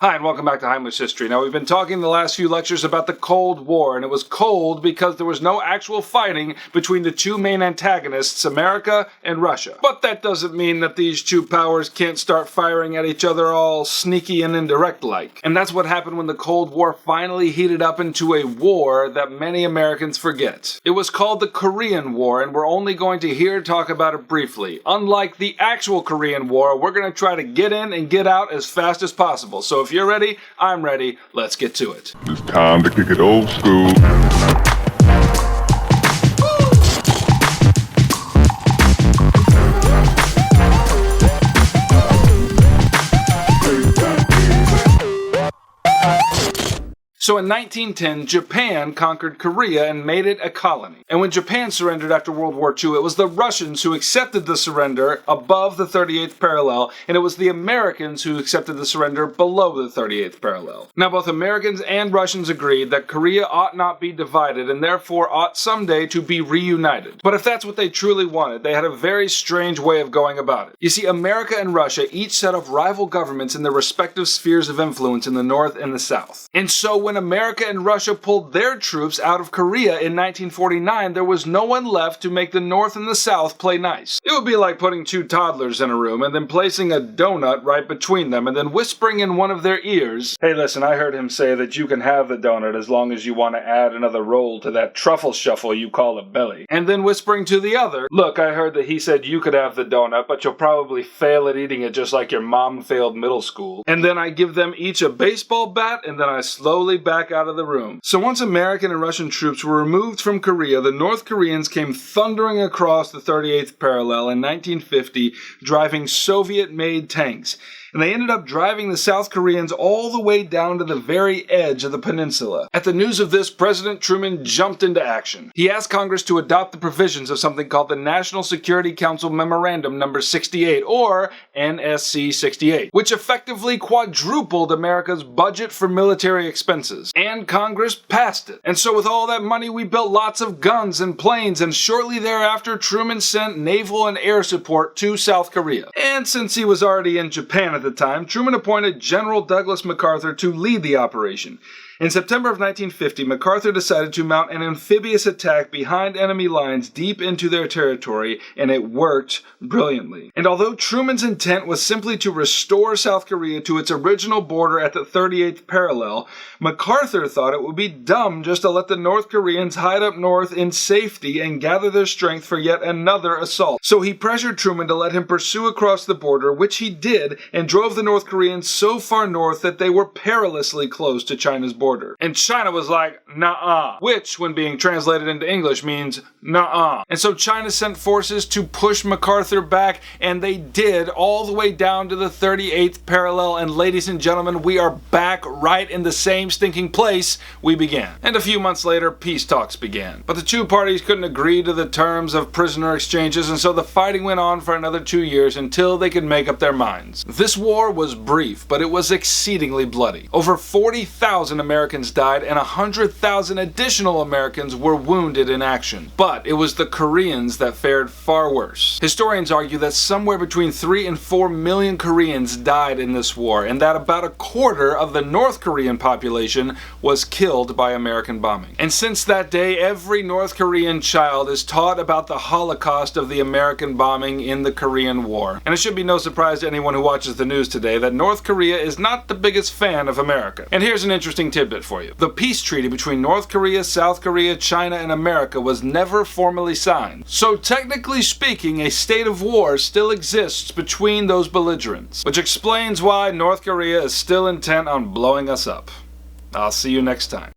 Hi, and welcome back to Heimlich History. Now, we've been talking in the last few lectures about the Cold War, and it was cold because there was no actual fighting between the two main antagonists, America and Russia. But that doesn't mean that these two powers can't start firing at each other all sneaky and indirect-like. And that's what happened when the Cold War finally heated up into a war that many Americans forget. It was called the Korean War, and we're only going to here talk about it briefly. Unlike the actual Korean War, we're going to try to get in and get out as fast as possible. So if you're ready, I'm ready. Let's get to it. It's time to kick it old school. So in 1910, Japan conquered Korea and made it a colony. And when Japan surrendered after World War II, it was the Russians who accepted the surrender above the 38th parallel, and it was the Americans who accepted the surrender below the 38th parallel. Now, both Americans and Russians agreed that Korea ought not be divided and therefore ought someday to be reunited. But if that's what they truly wanted, they had a very strange way of going about it. You see, America and Russia each set up rival governments in their respective spheres of influence in the North and the South. And so when America and Russia pulled their troops out of Korea in 1949, there was no one left to make the North and the South play nice. It would be like putting two toddlers in a room and then placing a donut right between them and then whispering in one of their ears, "Hey, listen, I heard him say that you can have the donut as long as you want to add another roll to that truffle shuffle you call a belly." And then whispering to the other, "Look, I heard that he said you could have the donut, but you'll probably fail at eating it just like your mom failed middle school." And then I give them each a baseball bat and then I slowly back out of the room. So once American and Russian troops were removed from Korea, the North Koreans came thundering across the 38th parallel in 1950, driving Soviet-made tanks. And they ended up driving the South Koreans all the way down to the very edge of the peninsula. At the news of this, President Truman jumped into action. He asked Congress to adopt the provisions of something called the National Security Council Memorandum No. 68, or NSC 68, which effectively quadrupled America's budget for military expenses. And Congress passed it. And so with all that money, we built lots of guns and planes, and shortly thereafter, Truman sent naval and air support to South Korea. And since he was already in Japan at the time, Truman appointed General Douglas MacArthur to lead the operation. In September of 1950, MacArthur decided to mount an amphibious attack behind enemy lines deep into their territory, and it worked brilliantly. And although Truman's intent was simply to restore South Korea to its original border at the 38th parallel, MacArthur thought it would be dumb just to let the North Koreans hide up north in safety and gather their strength for yet another assault. So he pressured Truman to let him pursue across the border, which he did, and drove the North Koreans so far north that they were perilously close to China's border. And China was like, "Nuh-uh," which, when being translated into English, means nuh-uh. And so China sent forces to push MacArthur back, and they did, all the way down to the 38th parallel. And ladies and gentlemen, we are back right in the same stinking place we began. And a few months later, peace talks began. But the two parties couldn't agree to the terms of prisoner exchanges, and so the fighting went on for another 2 years until they could make up their minds. This war was brief, but it was exceedingly bloody. Over 40,000 Americans died, and 100,000 additional Americans were wounded in action. But it was the Koreans that fared far worse. Historians argue that somewhere between 3 and 4 million Koreans died in this war, and that about a quarter of the North Korean population was killed by American bombing. And since that day, every North Korean child is taught about the Holocaust of the American bombing in the Korean War. And it should be no surprise to anyone who watches the news today that North Korea is not the biggest fan of America. And here's an interesting tidbit for you. The peace treaty between North Korea, South Korea, China, and America was never formally signed. So technically speaking, a state of war still exists between those belligerents, which explains why North Korea is still intent on blowing us up. I'll see you next time.